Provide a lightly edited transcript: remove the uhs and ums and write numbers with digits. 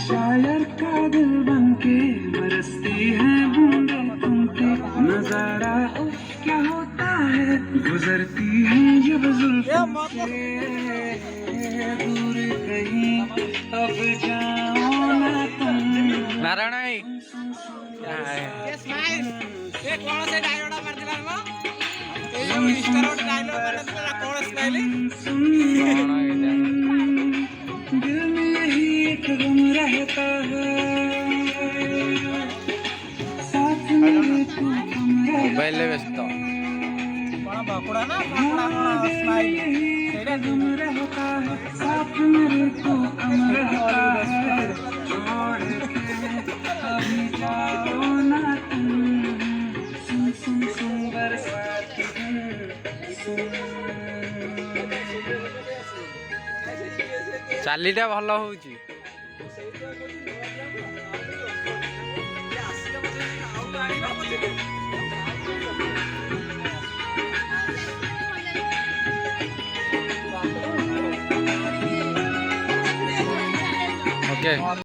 शायर का दिल बनके बरसती है बूंदे तुम पे, नजारा क्या होता है गुजरती है जब जुल्फों से दूर कहीं, अब जाओ ना तुम। नारायण भाई ये स्माइल ये कौन से डायलॉग मार दिला नो ये जो मिस्टर और डायलॉग मार दिला कौन स्माइल दिल में यही एक गम रहता है, साथ मेरे तू कम मोबाइल रहता व्यस्त कौन बाकुड़ा ना बाकुड़ा कौन स्माइल है, गम रहता है, साथ मेरे तू कम रहता है, छोड़ के अभी जाओ ना तुम, सुन सुन सुन बरसात सुन। चालीटा भल होउची ओके